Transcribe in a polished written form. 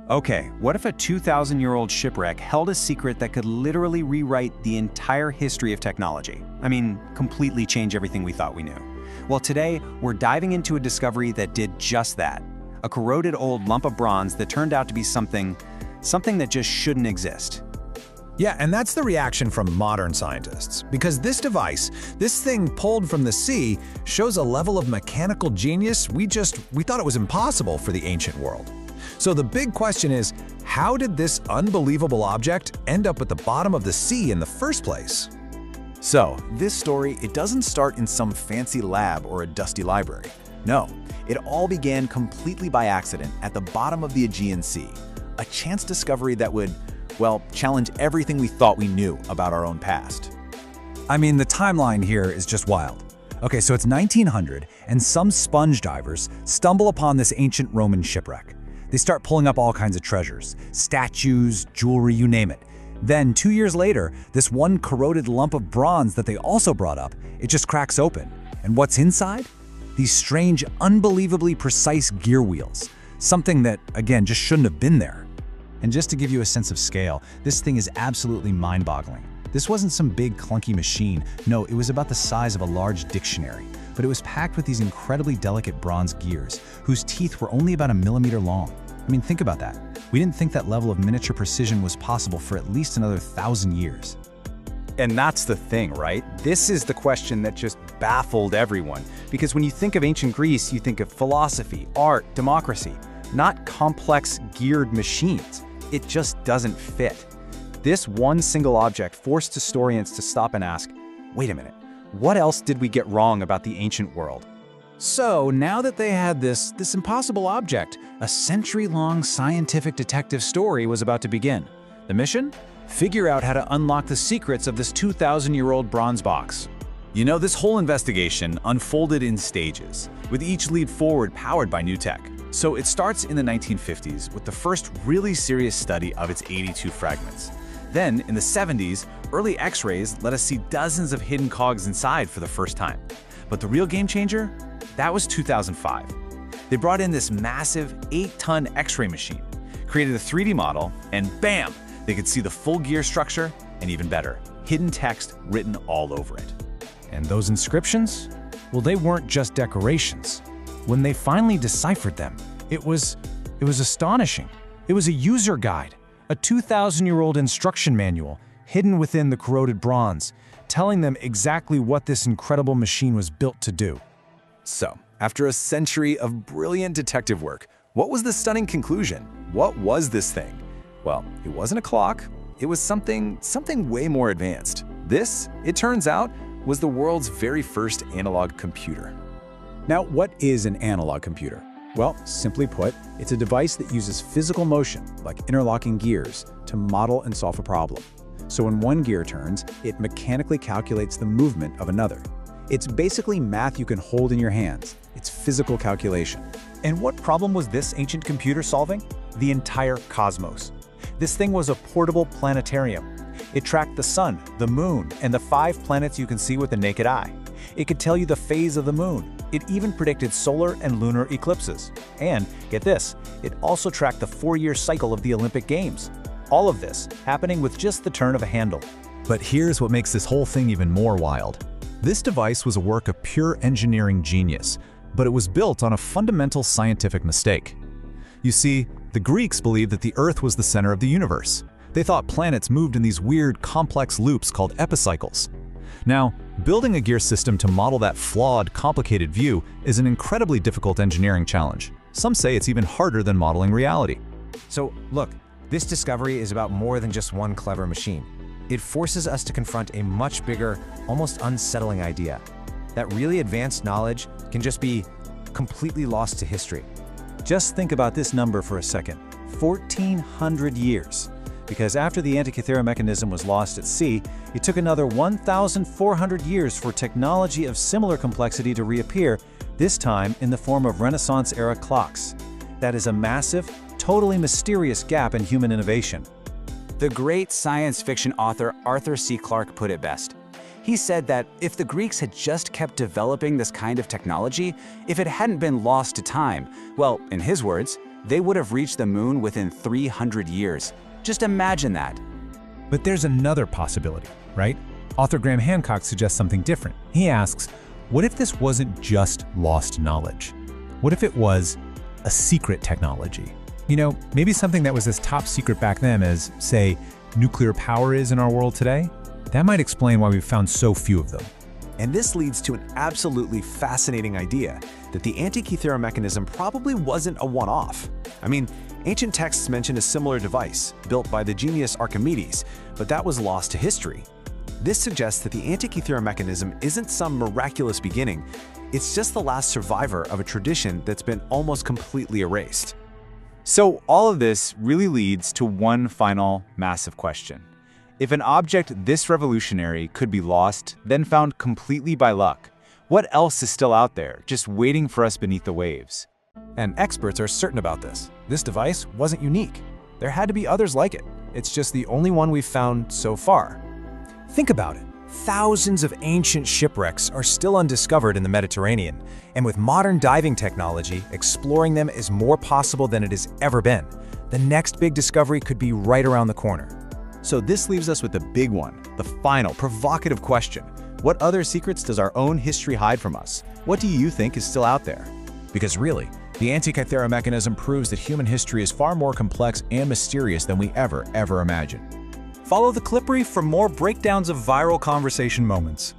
Okay, what if a 2,000-year-old shipwreck held a secret that could literally rewrite the entire history of technology? I mean, completely change everything we thought we knew. Well, today, we're diving into a discovery that did just that. A corroded old lump of bronze that turned out to be something that just shouldn't exist. Yeah, and that's the reaction from modern scientists. Because this device, this thing pulled from the sea, shows a level of mechanical genius we thought it was impossible for the ancient world. So the big question is, how did this unbelievable object end up at the bottom of the sea in the first place? So, this story, it doesn't start in some fancy lab or a dusty library. No, it all began completely by accident at the bottom of the Aegean Sea. A chance discovery that would, well, challenge everything we thought we knew about our own past. I mean, the timeline here is just wild. Okay, so it's 1900, and some sponge divers stumble upon this ancient Roman shipwreck. They start pulling up all kinds of treasures, statues, jewelry, you name it. Then, 2 years later, this one corroded lump of bronze that they also brought up, it just cracks open. And what's inside? These strange, unbelievably precise gear wheels. Something that, again, just shouldn't have been there. And just to give you a sense of scale, this thing is absolutely mind-boggling. This wasn't some big, clunky machine. No, it was about the size of a large dictionary. But it was packed with these incredibly delicate bronze gears, whose teeth were only about 1 millimeter long. I mean, think about that. We didn't think that level of miniature precision was possible for at least another 1,000 years. And that's the thing, right? This is the question that just baffled everyone. Because when you think of ancient Greece, you think of philosophy, art, democracy, not complex, geared machines. It just doesn't fit. This one single object forced historians to stop and ask, wait a minute, what else did we get wrong about the ancient world? So now that they had this impossible object, a century-long scientific detective story was about to begin. The mission? Figure out how to unlock the secrets of this 2,000-year-old bronze box. You know, this whole investigation unfolded in stages, with each lead forward powered by new tech. So it starts in the 1950s with the first really serious study of its 82 fragments. Then, in the 70s, early X-rays let us see dozens of hidden cogs inside for the first time. But the real game changer? That was 2005. They brought in this massive 8-ton X-ray machine, created a 3D model, and bam! They could see the full gear structure, and even better, hidden text written all over it. And those inscriptions? Well, they weren't just decorations. When they finally deciphered them, it was astonishing. It was a user guide, a 2,000-year-old instruction manual hidden within the corroded bronze, telling them exactly what this incredible machine was built to do. So, after a century of brilliant detective work, what was the stunning conclusion? What was this thing? Well, it wasn't a clock. It was something way more advanced. This, it turns out, was the world's very first analog computer. Now, what is an analog computer? Well, simply put, it's a device that uses physical motion, like interlocking gears, to model and solve a problem. So when one gear turns, it mechanically calculates the movement of another. It's basically math you can hold in your hands. It's physical calculation. And what problem was this ancient computer solving? The entire cosmos. This thing was a portable planetarium. It tracked the sun, the moon, and the 5 planets you can see with the naked eye. It could tell you the phase of the moon. It even predicted solar and lunar eclipses. And, get this, it also tracked the 4-year cycle of the Olympic Games. All of this happening with just the turn of a handle. But here's what makes this whole thing even more wild. This device was a work of pure engineering genius, but it was built on a fundamental scientific mistake. You see, the Greeks believed that the Earth was the center of the universe. They thought planets moved in these weird, complex loops called epicycles. Now, building a gear system to model that flawed, complicated view is an incredibly difficult engineering challenge. Some say it's even harder than modeling reality. So, look, this discovery is about more than just one clever machine. It forces us to confront a much bigger, almost unsettling idea. That really advanced knowledge can just be completely lost to history. Just think about this number for a second. 1,400 years. Because after the Antikythera Mechanism was lost at sea, it took another 1,400 years for technology of similar complexity to reappear, this time in the form of Renaissance-era clocks. That is a massive, totally mysterious gap in human innovation. The great science fiction author Arthur C. Clarke put it best. He said that if the Greeks had just kept developing this kind of technology, if it hadn't been lost to time, well, in his words, they would have reached the moon within 300 years. Just imagine that. But there's another possibility, right? Author Graham Hancock suggests something different. He asks, what if this wasn't just lost knowledge? What if it was a secret technology? You know, maybe something that was as top secret back then as, say, nuclear power is in our world today? That might explain why we've found so few of them. And this leads to an absolutely fascinating idea that the Antikythera mechanism probably wasn't a one-off. I mean, ancient texts mention a similar device, built by the genius Archimedes, but that was lost to history. This suggests that the Antikythera mechanism isn't some miraculous beginning, it's just the last survivor of a tradition that's been almost completely erased. So all of this really leads to one final massive question. If an object this revolutionary could be lost, then found completely by luck, what else is still out there, just waiting for us beneath the waves? And experts are certain about this. This device wasn't unique. There had to be others like it. It's just the only one we've found so far. Think about it. Thousands of ancient shipwrecks are still undiscovered in the Mediterranean, and with modern diving technology, exploring them is more possible than it has ever been. The next big discovery could be right around the corner. So this leaves us with the big one, the final, provocative question. What other secrets does our own history hide from us? What do you think is still out there? Because really, the Antikythera mechanism proves that human history is far more complex and mysterious than we ever imagined. Follow the Clip Brief for more breakdowns of viral conversation moments.